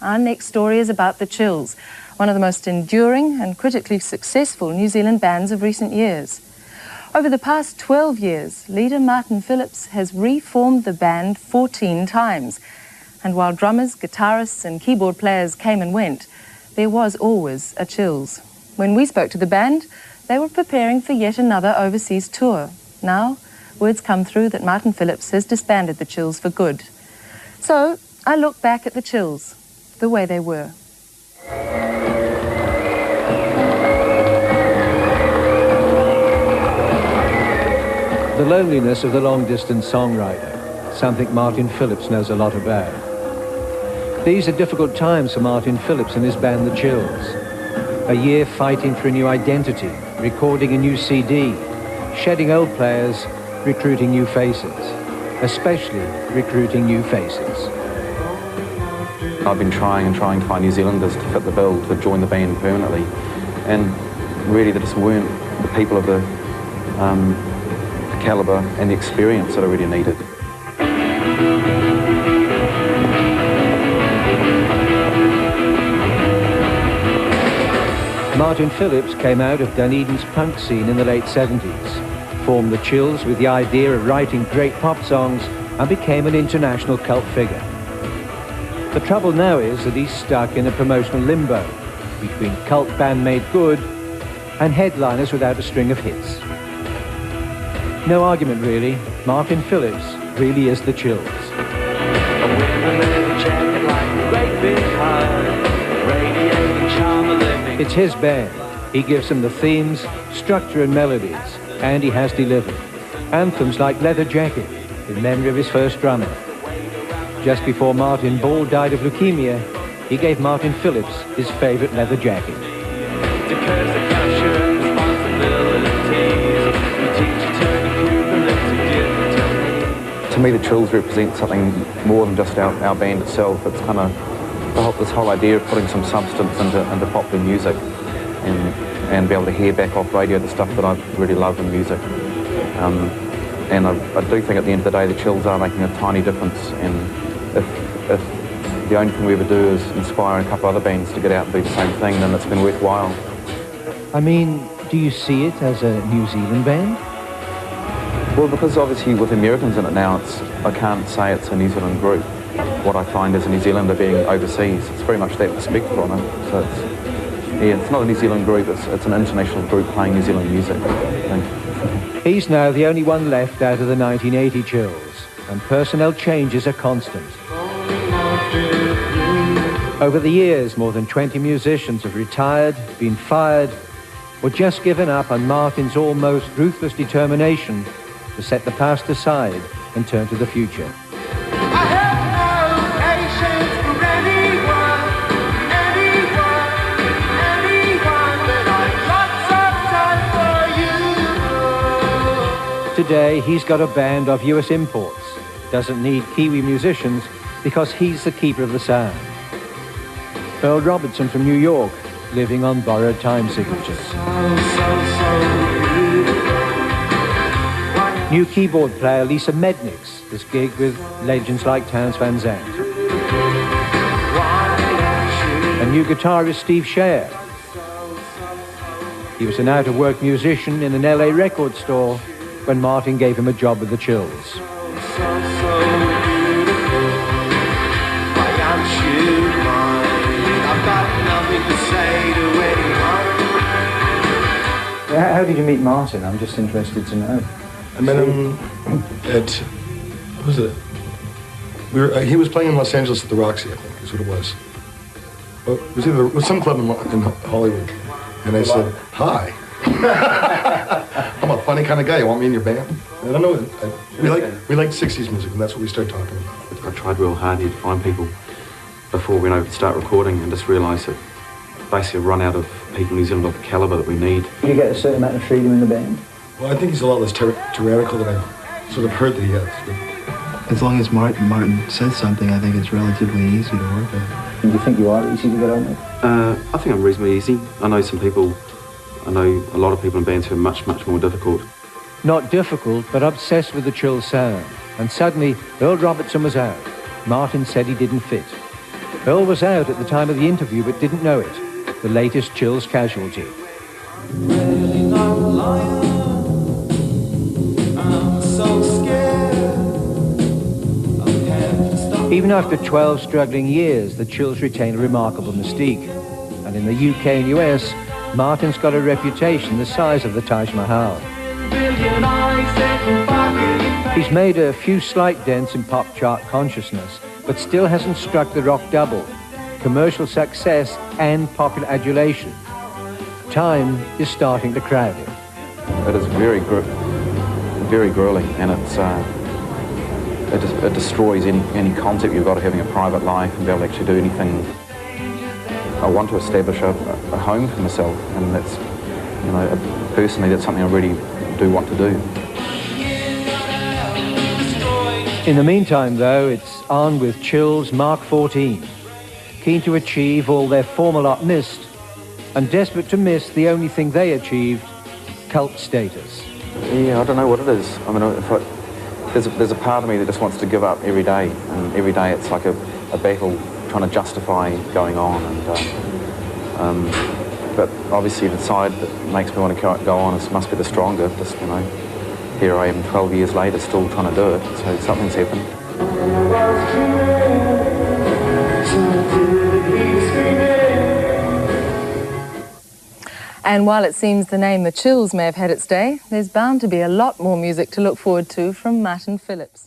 Our next story is about the Chills, one of the most enduring and critically successful New Zealand bands of recent years. Over the past 12 years, leader Martin Phillipps has reformed the band 14 times. And while drummers, guitarists and keyboard players came and went, there was always a Chills. When we spoke to the band, they were preparing for yet another overseas tour. Now, words come through that Martin Phillipps has disbanded the Chills for good. So, I look back at the Chills, the way they were. The loneliness of the long-distance songwriter, something Martin Phillipps knows a lot about. These are difficult times for Martin Phillipps and his band The Chills. A year fighting for a new identity, recording a new CD, shedding old players, recruiting new faces, especially recruiting new faces. I've been trying to find New Zealanders to fit the bill to join the band permanently, and really there just weren't the people of the calibre and the experience that I really needed. Martin Phillipps came out of Dunedin's punk scene in the late 70s, formed The Chills with the idea of writing great pop songs, and became an international cult figure. The trouble now is that he's stuck in a promotional limbo between cult band made good and headliners without a string of hits. No argument really, Martin Phillipps really is The Chills. It's his band. He gives them the themes, structure and melodies, and he has delivered. Anthems like Leather Jacket, in memory of his first drummer. Just before Martin Ball died of leukemia, he gave Martin Phillipps his favourite leather jacket. To me, The Chills represent something more than just our band itself. It's kind of this whole idea of putting some substance into popular music and be able to hear back off radio the stuff that I really love in music. And I do think at the end of the day, The Chills are making a tiny difference, and if the only thing we ever do is inspire a couple other bands to get out and do the same thing, then it's been worthwhile. I mean, do you see it as a New Zealand band? Well, because obviously with Americans in it now, I can't say it's a New Zealand group. What I find as a New Zealander being overseas, it's very much that perspective on it. So it's not a New Zealand group, it's an international group playing New Zealand music, I think. He's now the only one left out of the 1980 Chills, and personnel changes are constant. Over the years, more than 20 musicians have retired, been fired, or just given up on Martin's almost ruthless determination to set the past aside and turn to the future. Today, he's got a band of US imports. Doesn't need Kiwi musicians because he's the keeper of the sound. Earl Robertson from New York, living on borrowed time signatures. New keyboard player Lisa Mednick's has gigged with legends like Townes Van Zandt. And new guitarist Steve Scher. He was an out-of-work musician in an LA record store when Martin gave him a job with The Chills. How did you meet Martin? I'm just interested to know. I met him at, what was it? He was playing in Los Angeles at the Roxy, I think, is what it was. Well, it was some club in Hollywood. And I said, hi. I'm a funny kind of guy. You want me in your band? I don't know. We like 60s music, and that's what we started talking about. I tried real hard here to find people before we went over to start recording, and just realised that basically run out of people in New Zealand of the calibre that we need. Do you get a certain amount of freedom in the band? Well, I think he's a lot less tyrannical than I've sort of heard that he has. But as long as Martin says something, I think it's relatively easy to work with. Do you think you are easy to get on with? I think I'm reasonably easy. I know a lot of people in bands who are much, much more difficult. Not difficult, but obsessed with the Chills sound. And suddenly, Earl Robertson was out. Martin said he didn't fit. Earl was out at the time of the interview but didn't know it, the latest Chills casualty. Really not lying. I'm so scared. I have to stop. Even after 12 struggling years, the Chills retain a remarkable mystique. And in the UK and US, Martin's got a reputation the size of the Taj Mahal. He's made a few slight dents in pop chart consciousness, but still hasn't struck the rock double, commercial success and popular adulation. Time is starting to crowd him. It is very grueling, and it destroys any concept you've got of having a private life and be able to actually do anything. I want to establish a home for myself, and that's, you know, personally that's something I really do want to do. In the meantime, though, it's on with Chills Mark 14, keen to achieve all their former lot missed, and desperate to miss the only thing they achieved, cult status. Yeah, I don't know what it is. I mean, there's a part of me that just wants to give up every day, and every day it's like a battle trying to justify going on, and but obviously the side that makes me want to go on must be the stronger. Just, you know, here I am 12 years later still trying to do it, so something's happened. And while it seems the name The Chills may have had its day, there's bound to be a lot more music to look forward to from Martin Phillipps.